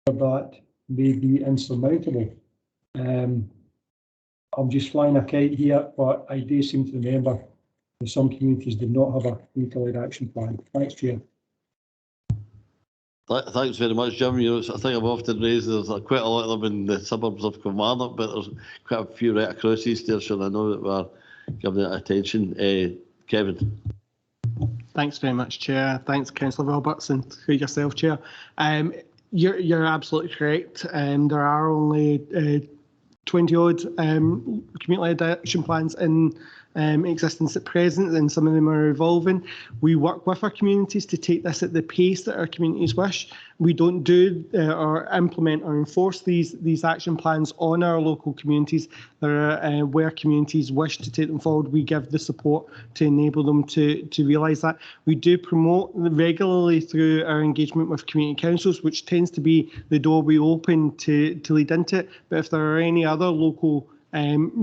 that may be insurmountable. I'm just flying a kite here, but I do seem to remember that some communities did not have a community-led action plan. Thanks, Chair. Thanks very much, Jim. You know, it's a thing I've often raised. There's quite a lot of them in the suburbs of Kilmarnock, but there's quite a few right across East there, so I know that we're giving it attention. Kevin. Thanks very much, Chair. Thanks, Councillor Roberts, and to yourself, Chair. You're absolutely correct. There are only 20-odd community-led action plans in existence at present, and some of them are evolving. We work with our communities to take this at the pace that our communities wish. We don't do or implement or enforce these action plans on our local communities. There are where communities wish to take them forward, we give the support to enable them to realise that. We do promote regularly through our engagement with community councils, which tends to be the door we open to lead into it. But if there are any other local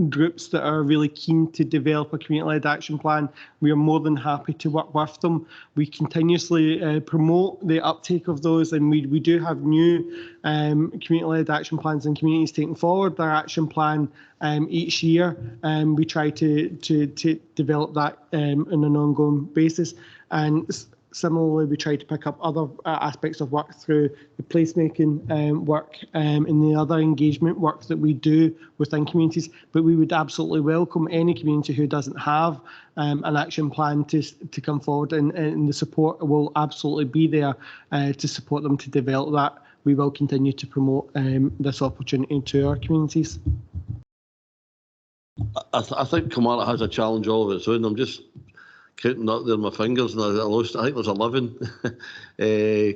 groups that are really keen to develop a community-led action plan, we are more than happy to work with them. We continuously promote the uptake of those, and we do have new community-led action plans in communities taking forward their action plan each year. We try to develop that on an ongoing basis, and similarly, we try to pick up other aspects of work through the placemaking work and the other engagement work that we do within communities. But we would absolutely welcome any community who doesn't have an action plan to come forward, and the support will absolutely be there to support them to develop that. We will continue to promote this opportunity to our communities. I think Kilmarnock has a challenge all of its own. I'm just counting up there on my fingers, and I think there's 11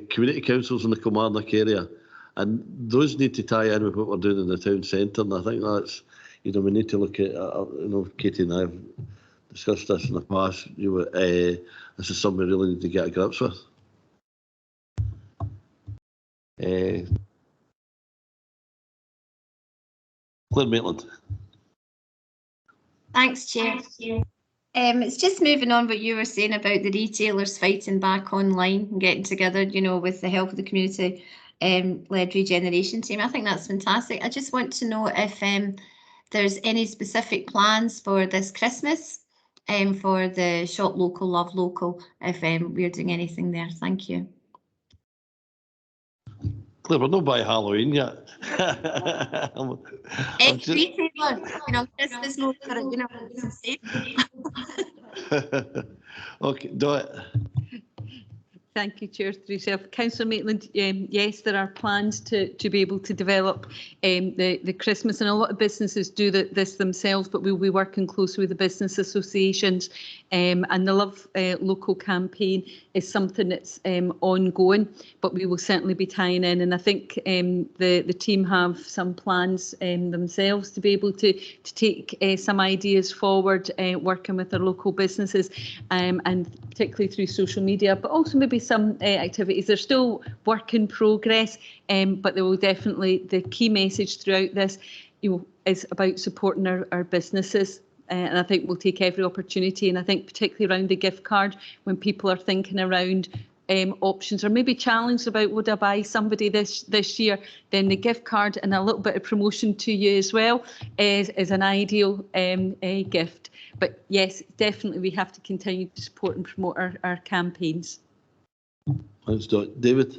community councils in the Kilmarnock area, and those need to tie in with what we're doing in the town centre. And I think that's, we need to look at, Katie and I have discussed this in the past. This is something we really need to get a grips with. Claire Maitland. Thanks, Chair. It's just moving on what you were saying about the retailers fighting back online and getting together, with the help of the community led regeneration team. I think that's fantastic. I just want to know if there's any specific plans for this Christmas for the Shop Local, Love Local, if we're doing anything there. Thank you. Claire, we're not by Halloween yet. Christmas mode for it, Okay, do it. Thank you, Chair, through yourself. Councillor Maitland, yes, there are plans to be able to develop the Christmas, and a lot of businesses do this themselves, but we'll be working closely with the business associations, and the Love Local campaign is something that's ongoing, but we will certainly be tying in, and I think the team have some plans themselves to be able to take some ideas forward, working with their local businesses, and particularly through social media, but also maybe some activities. They're still work in progress, but there will definitely, the key message throughout this is about supporting our businesses. And I think we'll take every opportunity, and I think particularly around the gift card, when people are thinking around options or maybe challenged about would I buy somebody this year, then the gift card and a little bit of promotion to you as well is an ideal gift. But yes, definitely we have to continue to support and promote our campaigns. Thanks, David.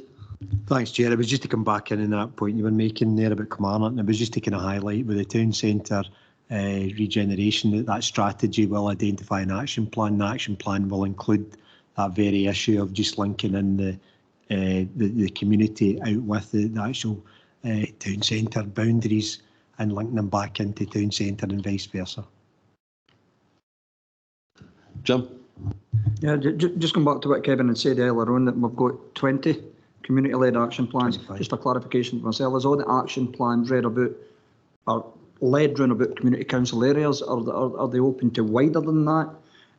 Thanks, Chair. It was just to come back in on that point you were making there about Kilmarnock, and it was just to kind of highlight with the town centre regeneration that strategy will identify an action plan. The action plan will include that very issue of just linking in the community out with the actual town centre boundaries and linking them back into town centre and vice versa. Jim? Yeah, just come back to what Kevin had said earlier on, that we've got 20 community-led action plans. 25. Just a clarification for myself, is all the action plans read about are led round about community council areas? Are they open to wider than that?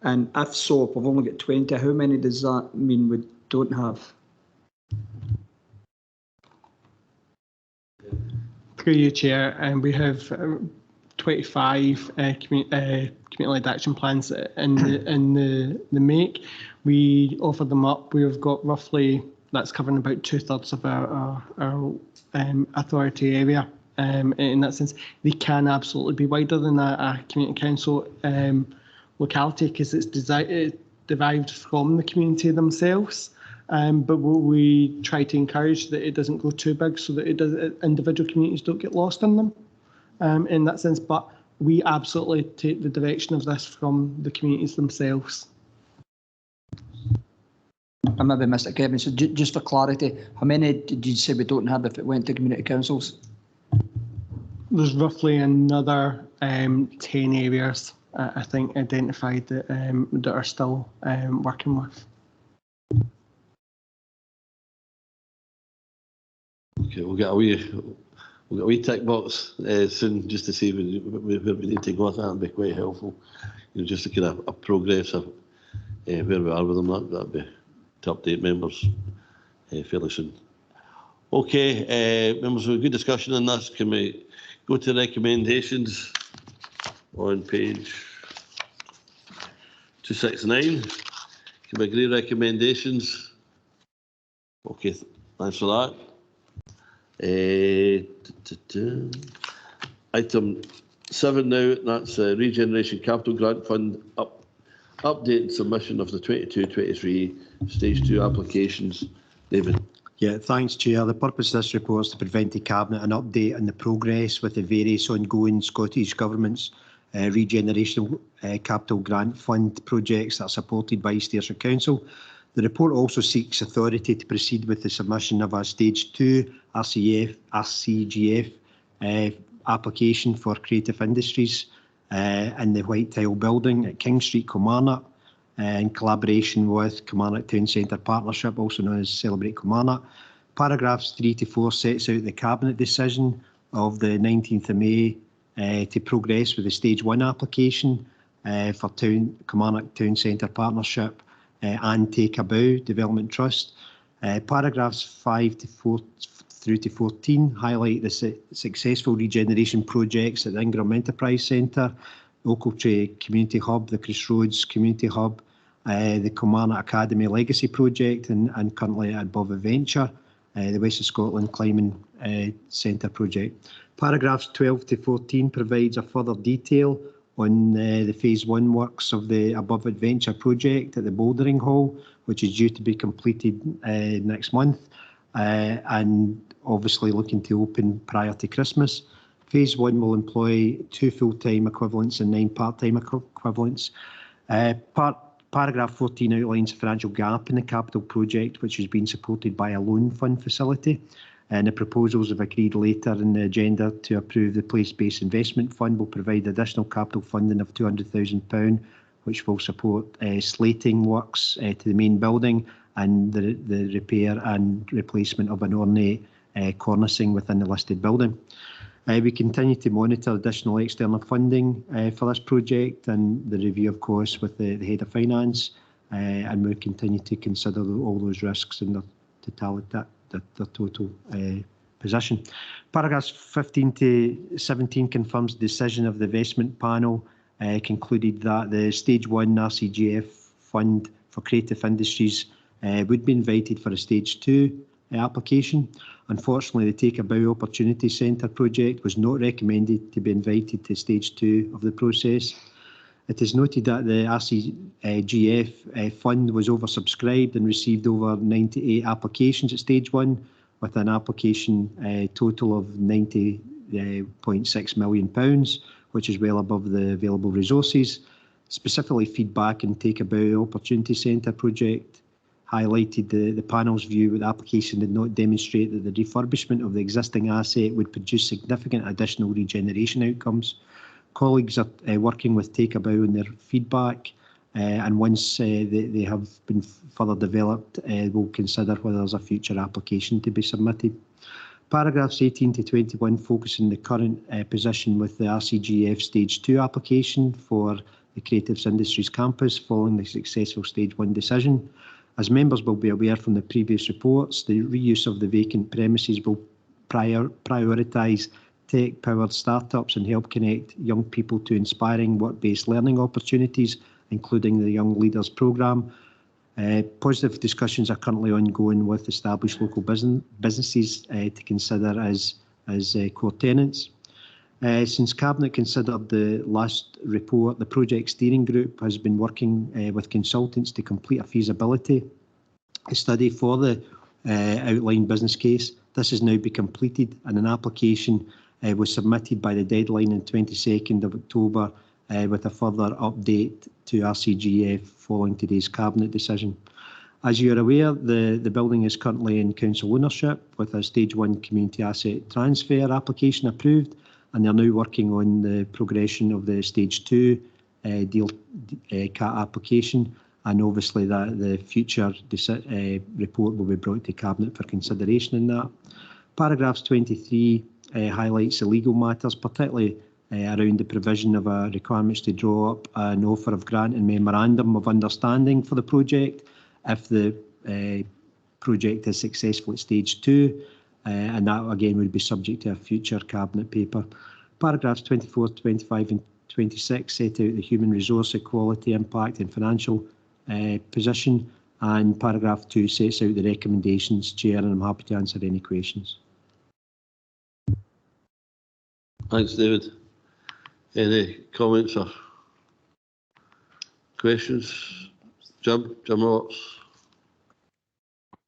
And if so, if we've only got 20, how many does that mean we don't have? Through you, Chair, and we have 25 community-led action plans in the make. We offer them up. We've got roughly that's covering about 2/3 of our authority area. In that sense, they can absolutely be wider than a community council locality because it's derived from the community themselves. But we try to encourage that it doesn't go too big so that individual communities don't get lost in them in that sense. But we absolutely take the direction of this from the communities themselves. I maybe missed it, Kevin. So just for clarity, how many did you say we don't have if it went to community councils? There's roughly another 10 areas, I think, identified that are still working with. Okay, we'll get a wee tick box soon just to see where we need to go. That'd be quite helpful. Just to get a progress of where we are with them. That'd be to update members fairly soon. Okay, members, we have a good discussion on this. Can we go to recommendations on page 269? Can we agree recommendations? Okay, thanks for that. Item 7 now, that's Regeneration Capital Grant Fund update and submission of the 22-23 Stage 2 applications. David. Yeah, thanks, Chair. The purpose of this report is to present the Cabinet an update on the progress with the various ongoing Scottish Government's Regeneration Capital Grant Fund projects that are supported by East Ayrshire Council. The report also seeks authority to proceed with the submission of a Stage 2 RCGF application for creative industries in the White Tile Building at King Street, Kilmarnock, in collaboration with Kilmarnock Town Centre Partnership, also known as Celebrate Kilmarnock. Paragraphs 3 to 4 sets out the Cabinet decision of the 19th of May to progress with the Stage 1 application for Kilmarnock Town Centre Partnership and Take a Bow Development Trust. Paragraphs 5 to 4 through to 14 highlight the successful regeneration projects at the Ingram Enterprise Centre, Ochiltree Community Hub, the Crossroads Community Hub, the Kilmarnock Academy Legacy Project, and currently at Above Adventure, the West of Scotland Climbing Centre Project. Paragraphs 12 to 14 provides a further detail on the Phase 1 works of the Above Adventure project at the Bouldering Hall, which is due to be completed next month, and obviously looking to open prior to Christmas. Phase 1 will employ 2 full-time equivalents and 9 part-time equivalents. Paragraph 14 outlines a financial gap in the capital project, which has been supported by a loan fund facility. And the proposals have agreed later in the agenda to approve the place-based investment fund will provide additional capital funding of £200,000, which will support slating works to the main building and the repair and replacement of an ornate cornicing within the listed building. We continue to monitor additional external funding for this project and the review, of course, with the Head of Finance, and we'll continue to consider all those risks in the total position. Paragraphs 15 to 17 confirms the decision of the investment panel concluded that the Stage 1 RCGF fund for creative industries would be invited for a Stage 2 application. Unfortunately, the Take a Bow Opportunity Centre project was not recommended to be invited to Stage 2 of the process. It is noted that the RCGF fund was oversubscribed and received over 98 applications at Stage 1, with an application total of £90.6 million, which is well above the available resources. Specifically, feedback and Take a Bow Opportunity Centre project highlighted the panel's view that the application did not demonstrate that the refurbishment of the existing asset would produce significant additional regeneration outcomes. Colleagues are working with Take a Bow on their feedback, and once they have been further developed, we'll consider whether there's a future application to be submitted. Paragraphs 18 to 21 focus on the current position with the RCGF Stage 2 application for the Creatives Industries Campus following the successful Stage 1 decision. As members will be aware from the previous reports, the reuse of the vacant premises will prioritise tech-powered startups and help connect young people to inspiring work-based learning opportunities, including the Young Leaders programme. Positive discussions are currently ongoing with established local businesses to consider as core tenants. Since Cabinet considered the last report, the project steering group has been working with consultants to complete a feasibility study for the outlined business case. This has now been completed and an application was submitted by the deadline on 22nd of October with a further update to RCGF following today's Cabinet decision. As you are aware, the building is currently in council ownership with a Stage 1 community asset transfer application approved, and they're now working on the progression of the Stage 2 deal CAT application, and obviously that the future report will be brought to Cabinet for consideration in that. Paragraphs 23 highlights the legal matters, particularly around the provision of requirements to draw up an offer of grant and memorandum of understanding for the project if the project is successful at Stage 2, and that again would be subject to a future Cabinet paper. Paragraphs 24, 25 and 26 set out the human resource equality, impact and financial position, and paragraph 2 sets out the recommendations, Chair, and I'm happy to answer any questions. Thanks, David. Any comments or questions? Jim Roberts.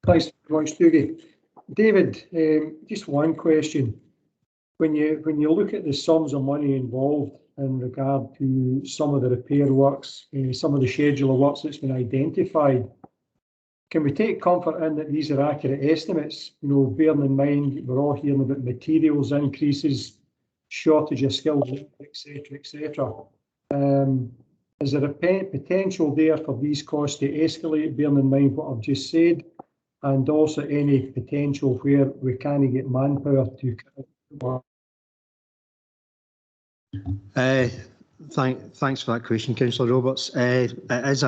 Thanks very much, Dougie. David, just one question. When you look at the sums of money involved in regard to some of the repair works, some of the schedule of works that's been identified, can we take comfort in that these are accurate estimates? You know, bearing in mind we're all hearing about materials increases, shortage of skills, etc., etc. Is there a potential there for these costs to escalate, bearing in mind what I've just said, and also any potential where we can't get manpower to work? Thanks for that question, Councillor Roberts. It's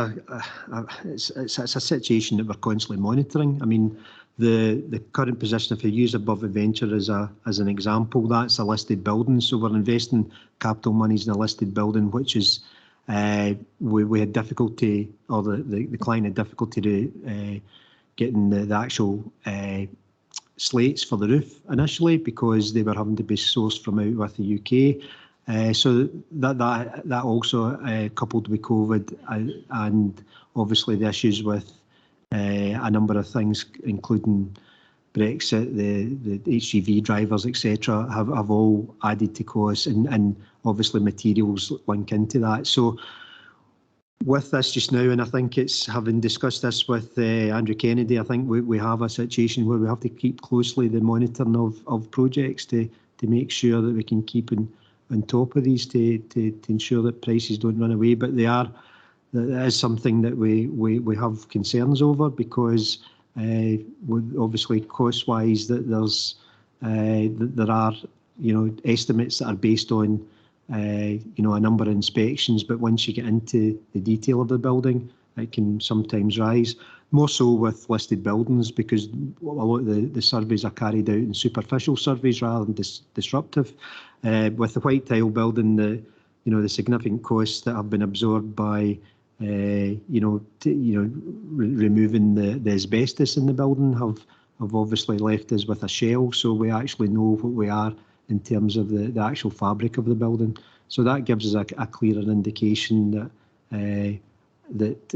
a situation that we're constantly monitoring. I mean, the current position, if you use Above Adventure as an example, that's a listed building, so we're investing capital monies in a listed building, which is we had difficulty, or the client had difficulty to getting the actual slates for the roof initially, because they were having to be sourced from out with the UK. So that also coupled with COVID and obviously the issues with a number of things, including Brexit, the HGV drivers, etc., have all added to costs, and obviously materials link into that. So with this just now, and I think it's, having discussed this with Andrew Kennedy, I think we have a situation where we have to keep closely the monitoring of projects to make sure that we can keep on top of these to ensure that prices don't run away. But that is something that we have concerns over, because obviously cost-wise that there are estimates that are based on a number of inspections, but once you get into the detail of the building, it can sometimes rise. More so with listed buildings, because a lot of the surveys are carried out in superficial surveys rather than disruptive. With the white tile building, the significant costs that have been absorbed by removing the asbestos in the building have obviously left us with a shell, so we actually know what we are in terms of the actual fabric of the building. So that gives us a clearer indication that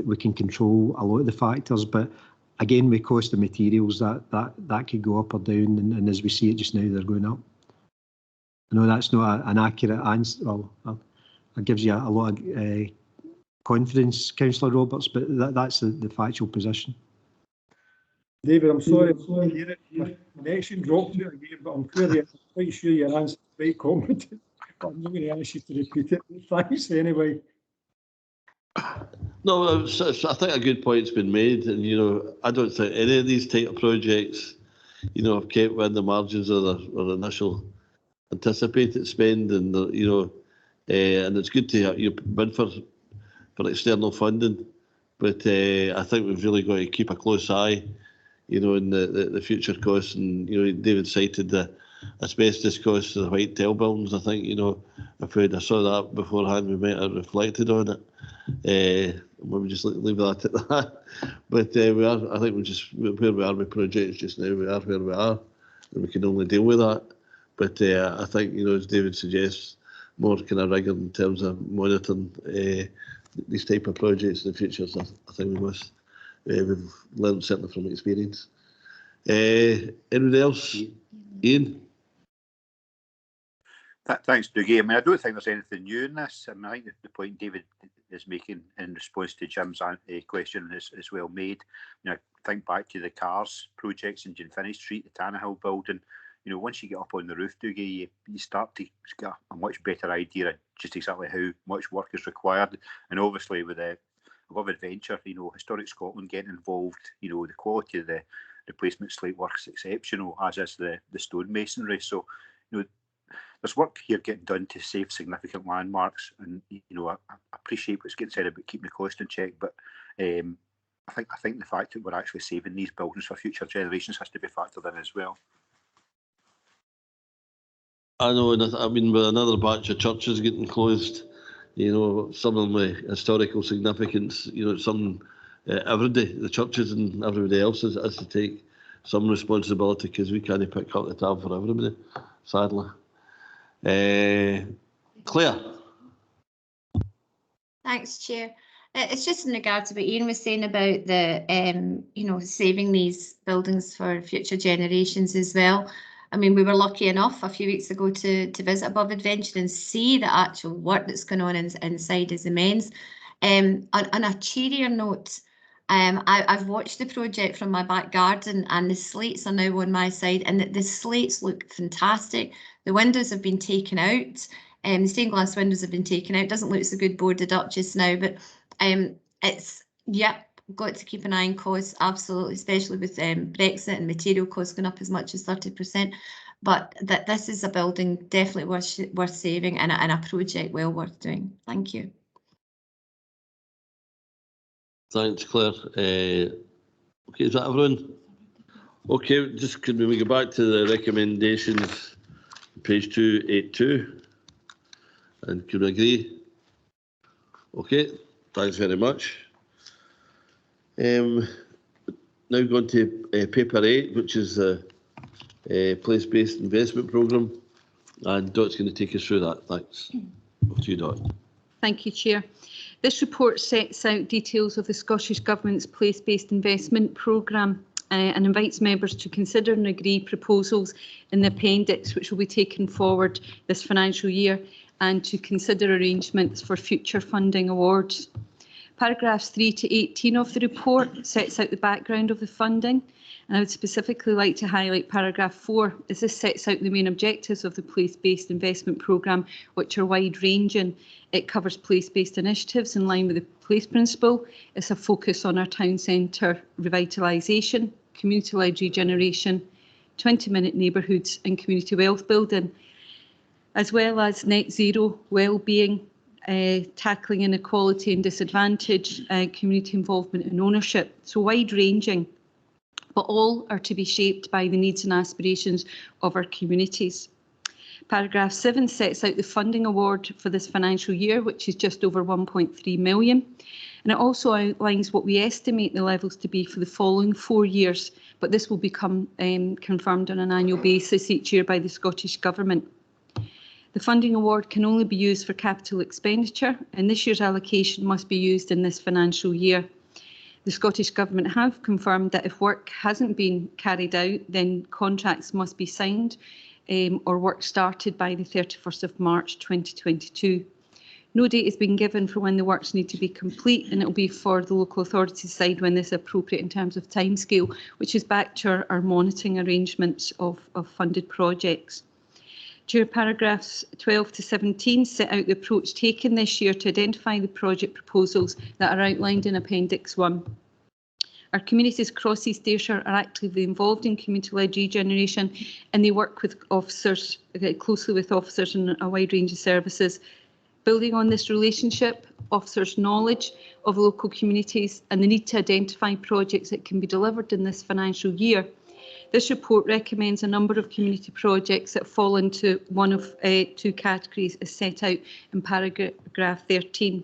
we can control a lot of the factors. But again, with cost of materials, that could go up or down, and as we see it just now, they're going up. I know that's not an accurate answer. Well, it gives you a lot of confidence, Councillor Roberts, but that's the factual position. David, I'm sorry, your connection dropped there again, but I'm quite sure your answer is quite competent. But I'm not going to ask you to repeat it. Thanks anyway. No, I think a good point's been made, and I don't think any of these type of projects, have kept within the margins of their initial anticipated spend, and and it's good to bid for external funding, but I think we've really got to keep a close eye, in the future costs, and David cited the asbestos costs of the white tile buildings. I think if we'd have saw that beforehand, we might have reflected on it. maybe just leave that at that. But we are, I think, where we are with projects just now, we are where we are, and we can only deal with that. But I think, as David suggests, more kind of rigour in terms of monitoring these type of projects in the future. So I think we must. We've learned certainly from experience. Anybody else? Ian? Thanks, Dougie. I mean, I don't think there's anything new in this. I mean, I think the point David is making in response to Jim's question is well made. I think back to the CARS projects in Glenfinnis Street, the Tannehill building. Once you get up on the roof, Dougie, you start to get a much better idea of just exactly how much work is required. And obviously with the Above Adventure, Historic Scotland getting involved, the quality of the replacement slate work's exceptional, as is the stonemasonry. So, there's work here getting done to save significant landmarks, and I appreciate what's getting said about keeping the cost in check. But I think the fact that we're actually saving these buildings for future generations has to be factored in as well. I know. I mean, with another batch of churches getting closed, some of them with historical significance. Some everybody, the churches and everybody else has to take some responsibility, because we can't pick up the tab for everybody, sadly. Claire. Thanks, Chair. It's just in regard to what Ian was saying about the, saving these buildings for future generations as well. I mean, we were lucky enough a few weeks ago to visit Above Adventure and see the actual work that's going on inside is immense. On a cheerier note, I've watched the project from my back garden, and the slates are now on my side, and the slates look fantastic. The windows have been taken out, the stained glass windows have been taken out. Doesn't look so good boarded up just now, but it's, got to keep an eye on costs, absolutely, especially with Brexit and material costs going up as much as 30%. But this is a building definitely worth saving, and a project well worth doing. Thank you. Thanks, Claire. Okay, is that everyone? Okay, just could we go back to the recommendations, page 282, and can we agree? Okay, thanks very much. Now going to paper 8, which is the place-based investment programme, and Dot's going to take us through that. Thanks. Over to you, Dot. Thank you, Chair. This report sets out details of the Scottish Government's place-based investment programme and invites members to consider and agree proposals in the appendix which will be taken forward this financial year, and to consider arrangements for future funding awards. Paragraphs 3 to 18 of the report sets out the background of the funding, and I would specifically like to highlight paragraph 4, as this sets out the main objectives of the place-based investment programme, which are wide-ranging. It covers place-based initiatives in line with the place principle. It's a focus on our town centre revitalisation, community-led regeneration, 20-minute neighbourhoods and community wealth building, as well as net zero, well-being, tackling inequality and disadvantage, community involvement and ownership. So wide-ranging, but all are to be shaped by the needs and aspirations of our communities. Paragraph 7 sets out the funding award for this financial year, which is just over 1.3 million. And it also outlines what we estimate the levels to be for the following 4 years, but this will become confirmed on an annual basis each year by the Scottish Government. The funding award can only be used for capital expenditure, and this year's allocation must be used in this financial year. The Scottish Government have confirmed that if work hasn't been carried out, then contracts must be signed or work started by the 31st of March 2022. No date has been given for when the works need to be complete, and it will be for the local authority to decide when this is appropriate in terms of timescale, which is back to our monitoring arrangements of funded projects. Chair, paragraphs 12 to 17 set out the approach taken this year to identify the project proposals that are outlined in Appendix 1. Our communities across East Ayrshire are actively involved in community-led regeneration, and they work with officers, closely with officers in a wide range of services. Building on this relationship, officers' knowledge of local communities and the need to identify projects that can be delivered in this financial year, this report recommends a number of community projects that fall into one of 2 categories as set out in paragraph 13.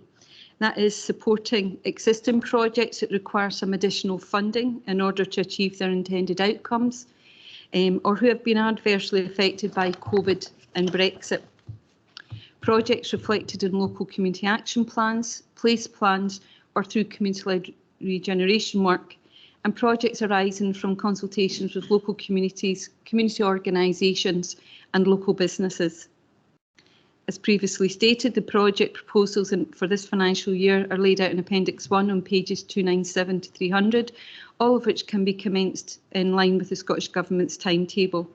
That is supporting existing projects that require some additional funding in order to achieve their intended outcomes, or who have been adversely affected by COVID and Brexit. Projects reflected in local community action plans, place plans, or through community-led regeneration work, and projects arising from consultations with local communities, community organisations and local businesses. As previously stated, the project proposals for this financial year are laid out in Appendix 1 on pages 297 to 300, all of which can be commenced in line with the Scottish Government's timetable.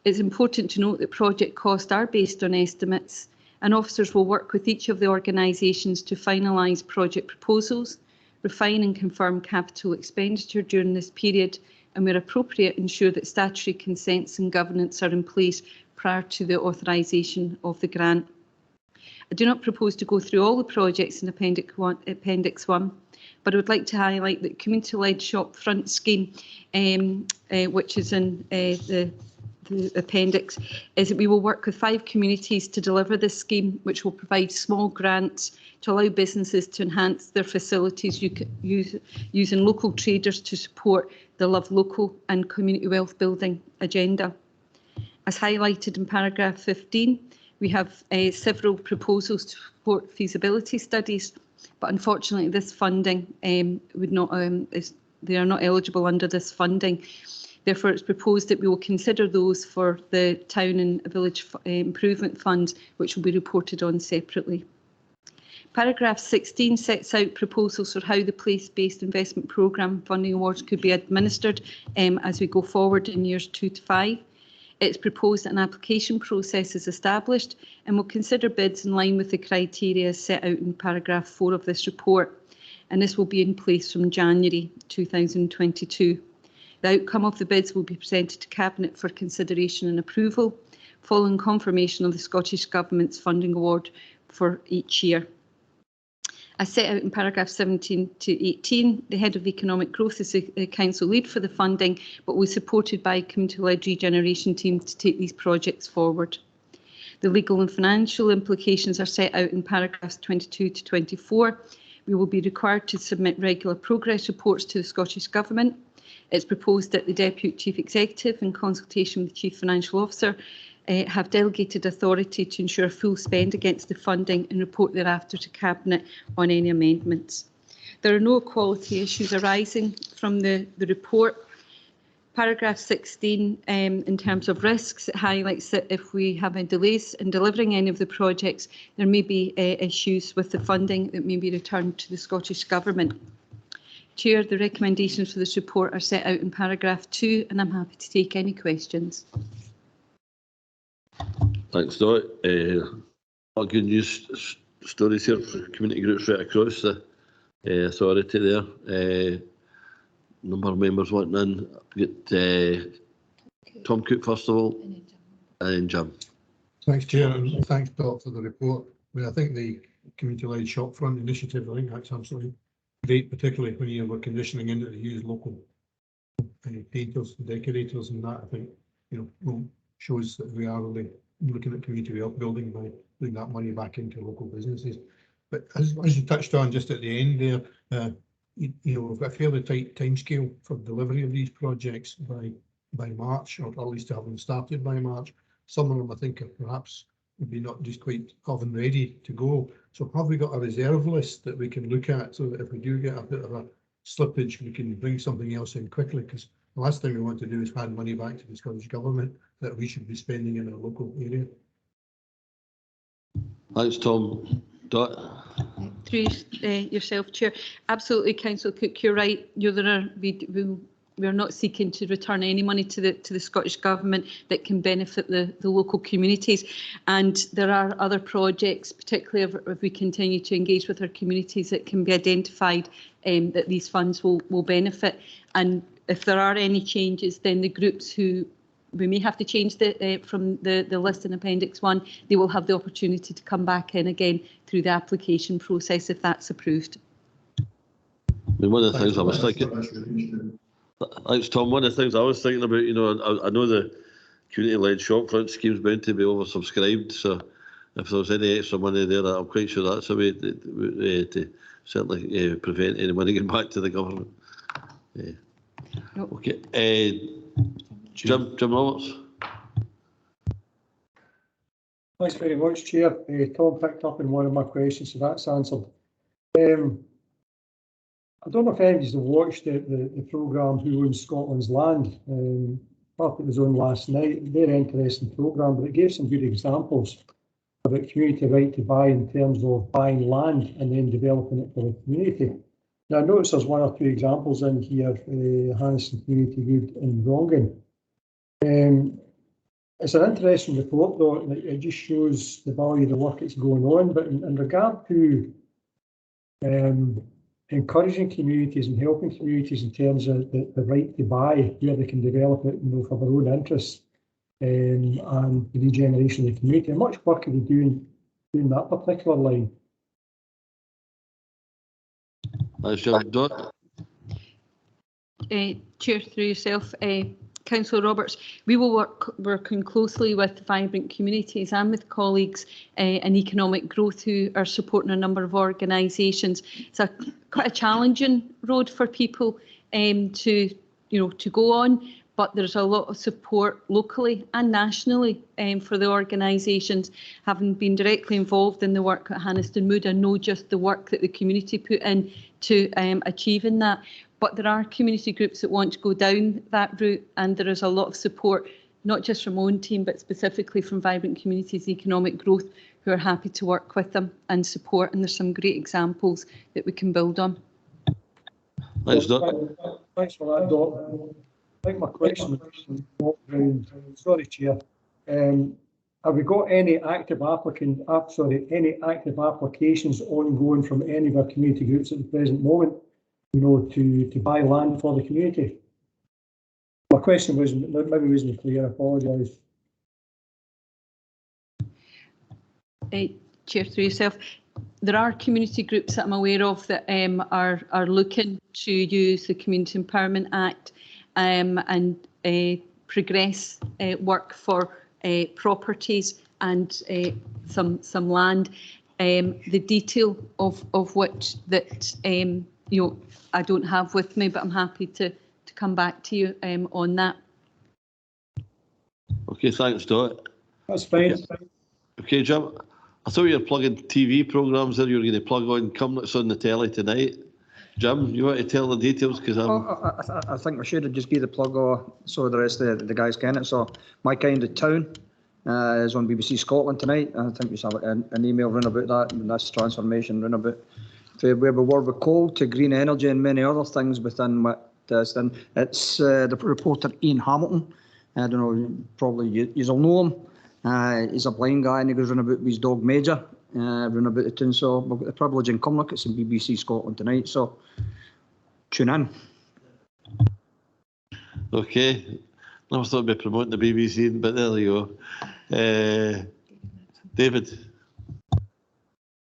It's important to note that project costs are based on estimates, and officers will work with each of the organisations to finalise project proposals, refine and confirm capital expenditure during this period, and where appropriate ensure that statutory consents and governance are in place prior to the authorisation of the grant. I do not propose to go through all the projects in Appendix 1, but I would like to highlight that community-led shopfront scheme, which is in the appendix, is that we will work with 5 communities to deliver this scheme, which will provide small grants to allow businesses to enhance their facilities using local traders to support the Love Local and community wealth building agenda. As highlighted in paragraph 15, we have several proposals to support feasibility studies, but unfortunately this funding would not, they are not eligible under this funding. Therefore, it's proposed that we will consider those for the Town and Village Improvement Fund, which will be reported on separately. Paragraph 16 sets out proposals for how the place-based investment programme funding awards could be administered as we go forward in years 2 to 5. It's proposed that an application process is established and will consider bids in line with the criteria set out in paragraph 4 of this report, and this will be in place from January 2022. The outcome of the bids will be presented to Cabinet for consideration and approval, following confirmation of the Scottish Government's funding award for each year. As set out in paragraph 17 to 18, the Head of Economic Growth is the Council lead for the funding, but was supported by a community-led regeneration team to take these projects forward. The legal and financial implications are set out in paragraphs 22 to 24. We will be required to submit regular progress reports to the Scottish Government. It's proposed that the Deputy Chief Executive, in consultation with the Chief Financial Officer, have delegated authority to ensure full spend against the funding and report thereafter to Cabinet on any amendments. There are no quality issues arising from the report. Paragraph 16, in terms of risks, it highlights that if we have any delays in delivering any of the projects, there may be issues with the funding that may be returned to the Scottish Government. Chair, the recommendations for this report are set out in paragraph 2, and I'm happy to take any questions. Thanks, Dot. Good news stories here for community groups right across the authority there. Number of members wanting in. Get Tom Cook first of all, and then Jim. Thanks, Chair, and thanks, Dot, for the report. I mean, I think the community-led shopfront initiative, I think that's absolutely great, particularly when you were conditioning into to use local painters and decorators, and that I think shows that we are really looking at community wealth building by putting that money back into local businesses. But as you touched on just at the end there, we've got a fairly tight timescale for delivery of these projects by March, or at least to have them started by March. Some of them I think are perhaps would be not just quite oven ready to go. So have we got a reserve list that we can look at so that if we do get a bit of a slippage, we can bring something else in quickly? Because the last thing we want to do is hand money back to the Scottish Government that we should be spending in our local area. Thanks, Tom. Dot. Through yourself, Chair. Absolutely, Councillor Cook, you're right. We are not seeking to return any money to the Scottish Government that can benefit the local communities. And there are other projects, particularly if we continue to engage with our communities, that can be identified that these funds will benefit. And if there are any changes, then the groups who we may have to change from the list in Appendix 1, they will have the opportunity to come back in again through the application process if that's approved. I mean, one of the things I was thinking. Thanks, Tom. One of the things I was thinking about, I know the community-led shopfront scheme is bound to be oversubscribed, so if there's any extra money there, I'm quite sure that's a way to certainly prevent any money going back to the government. No. Okay, Jim Roberts. Thanks very much, Chair. Tom picked up on one of my questions, so that's answered. I don't know if anybody's watched the programme Who Owns Scotland's Land. Part it was on last night. Very interesting programme, but it gave some good examples about community right to buy in terms of buying land and then developing it for the community. Now, I notice there's one or two examples in here, Haniston Community Good and Rongan. It's an interesting report, though, and it just shows the value of the work that's going on. But in regard to encouraging communities and helping communities in terms of the right to buy, where they can develop it, for their own interests, and the regeneration of the community, how much work are they doing that particular line? Chair, through yourself, Councillor Roberts, we will work working closely with Vibrant Communities and with colleagues in economic growth who are supporting a number of organisations. It's quite a challenging road for people to go on, but there's a lot of support locally and nationally for the organisations. Having been directly involved in the work at Haniston Mood, I know just the work that the community put in to achieving that. But there are community groups that want to go down that route, and there is a lot of support, not just from my own team, but specifically from Vibrant Communities Economic Growth, who are happy to work with them and support. And there's some great examples that we can build on. Thanks, Doc. Thanks for that, Doc. I think my question is, sorry, Chair. Have we got any active any active applications ongoing from any of our community groups at the present moment? To buy land for the community? My question maybe wasn't clear. I apologise. Chair, through yourself, there are community groups that I'm aware of that are looking to use the Community Empowerment Act and progress work for properties and some land. The detail of which that I don't have with me, but I'm happy to come back to you on that. Okay, thanks, Dot. That's fine. Okay, Jim, I thought you were plugging TV programmes there. You were going to plug on Cumnock's on the telly tonight. Jim, you want to tell the details? Because I think I should just be the plug so the rest of the guys can it. So My Kind of Town is on BBC Scotland tonight. I think we have an email run about that, and that's transformation run about. Where we were with coal to green energy and many other things within what this. And it's the reporter Ian Hamilton. I don't know, probably you'll know him. He's a blind guy and he goes round about with his dog Major, round about the town. So we've got the privilege in Cumnock. It's in BBC Scotland tonight. So tune in. Okay. Never thought I'd be promoting the BBC, but there you go. David.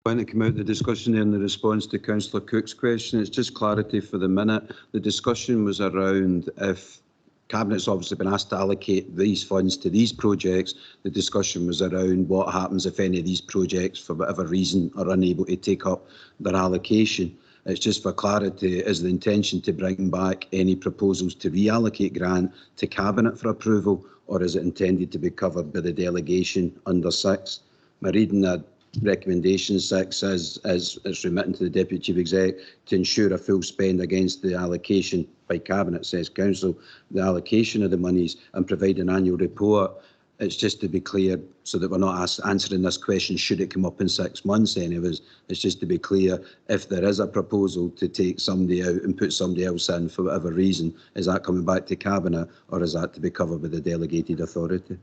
When it came out, the discussion in the response to Councillor Cook's question, it's just clarity for the minute. The discussion was around if Cabinet's obviously been asked to allocate these funds to these projects. The discussion was around what happens if any of these projects, for whatever reason, are unable to take up their allocation. It's just for clarity, is the intention to bring back any proposals to reallocate grant to Cabinet for approval, or is it intended to be covered by the delegation under 6? My reading that recommendation 6 is it's remitting to the Deputy Chief Exec to ensure a full spend against the allocation by Cabinet, says Council, the allocation of the monies and provide an annual report. It's just to be clear so that we're not answering this question should it come up in 6 months anyways. It's just to be clear, if there is a proposal to take somebody out and put somebody else in for whatever reason, is that coming back to Cabinet or is that to be covered by the delegated authority?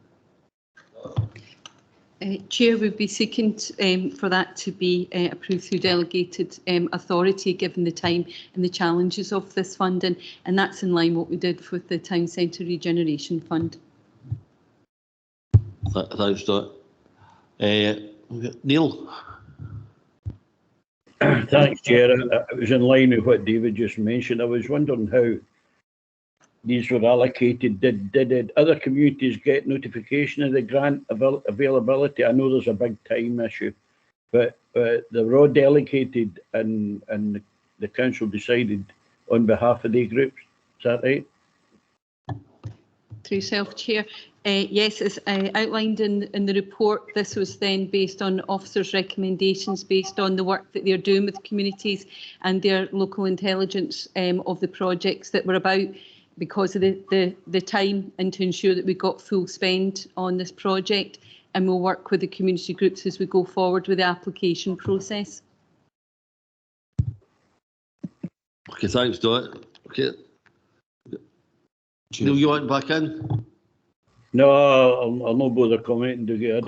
Chair would be seeking for that to be approved through delegated authority given the time and the challenges of this funding, and that's in line what we did with the Town Centre Regeneration Fund. Thanks, Dot. Neil. Thanks, Chair. It was in line with what David just mentioned. I was wondering how these were allocated, did other communities get notification of the grant availability? I know there's a big time issue, but they were all delegated and the council decided on behalf of the groups. Is that right? Through yourself, Chair. Yes, as outlined in the report, this was then based on officers' recommendations, based on the work that they're doing with communities and their local intelligence of the projects that were about, because of the time, and to ensure that we got full spend on this project. And we'll work with the community groups as we go forward with the application process. Okay, thanks, Dot. Okay. Neil, you want back in? No, I'll not bother commenting.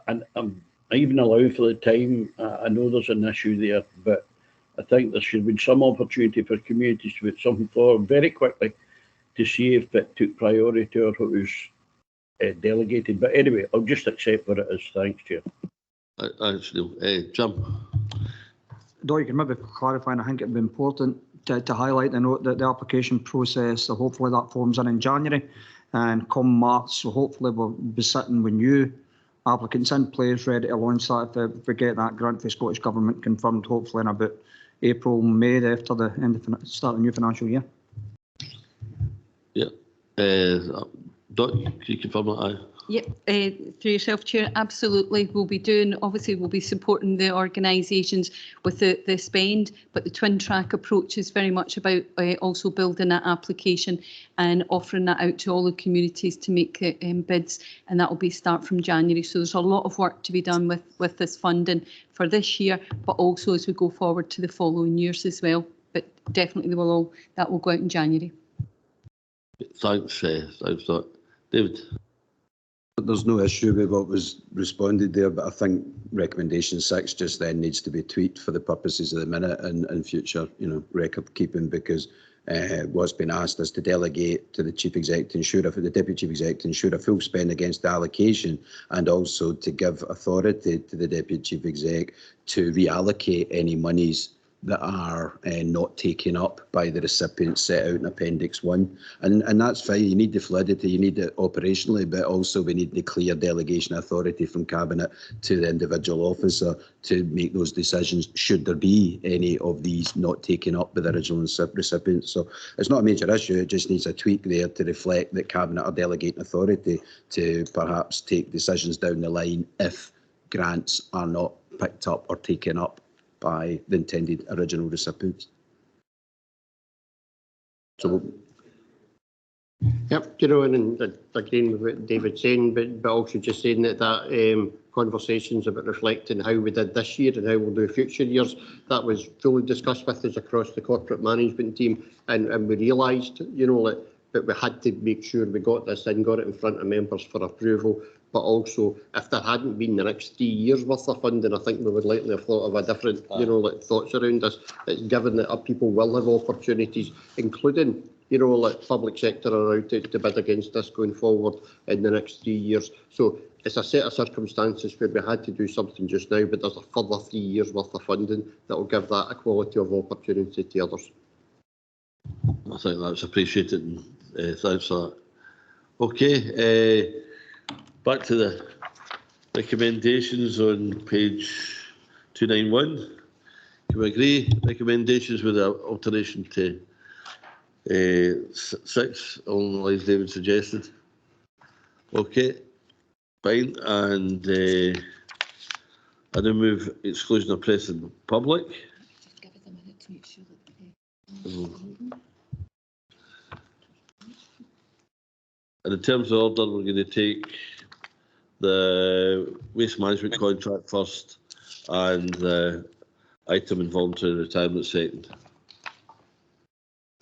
I'm even allowing for the time. I know there's an issue there, but I think there should be some opportunity for communities to put something forward very quickly to see if it took priority or if it was delegated. But anyway, I'll just accept what it is. Thanks, Chair. Thanks, Neil. Jim? Though you can maybe clarify, and I think it'd be important to highlight the note that the application process, so hopefully that forms in January, and come March, so hopefully we'll be sitting with new applicants in place ready to launch that if we get that grant for the Scottish Government confirmed, hopefully in about April, May, after the end of the start of the new financial year. Yeah. Dot, can you confirm that? Aye. Yep, through yourself, Chair, absolutely. We'll be doing, obviously we'll be supporting the organisations with the spend, but the twin track approach is very much about also building that application and offering that out to all the communities to make bids, and that will be start from January. So there's a lot of work to be done with this funding for this year, but also as we go forward to the following years as well. But definitely that will go out in January. Thanks, thanks, Dot. David? There's no issue with what was responded there, but I think recommendation 6 just then needs to be tweaked for the purposes of the minute and future, record keeping, because what's been asked is to delegate to the Chief Executive to ensure, the Deputy Chief Executive to ensure a full spend against the allocation, and also to give authority to the Deputy Chief Exec to reallocate any monies that are not taken up by the recipients set out in Appendix 1. And that's fine. You need the fluidity, you need it operationally, but also we need the clear delegation authority from Cabinet to the individual officer to make those decisions should there be any of these not taken up by the original recipients. So it's not a major issue, it just needs a tweak there to reflect that Cabinet are delegating authority to perhaps take decisions down the line if grants are not picked up or taken up by the intended original recipients. So, yep, and agreeing with what David's saying, but also just saying that conversations about reflecting how we did this year and how we'll do future years, that was fully discussed with us across the corporate management team, and we realised, that we had to make sure we got this in, got it in front of members for approval. But also, if there hadn't been the next 3 years worth of funding, I think we would likely have thought of a different, thoughts around this. It's given that people will have opportunities, including, public sector are out to bid against this going forward in the next 3 years. So it's a set of circumstances where we had to do something just now, but there's a further 3 years worth of funding that will give that equality of opportunity to others. I think that's appreciated, and thanks for that. Okay. Back to the recommendations on page 291. Can we agree? Recommendations with the alteration to 6, along the lines David suggested. Okay, fine. And I now move exclusion of press and public. Just give us a minute to make sure that And in terms of order, we're going to take the waste management contract first and the item involuntary retirement second.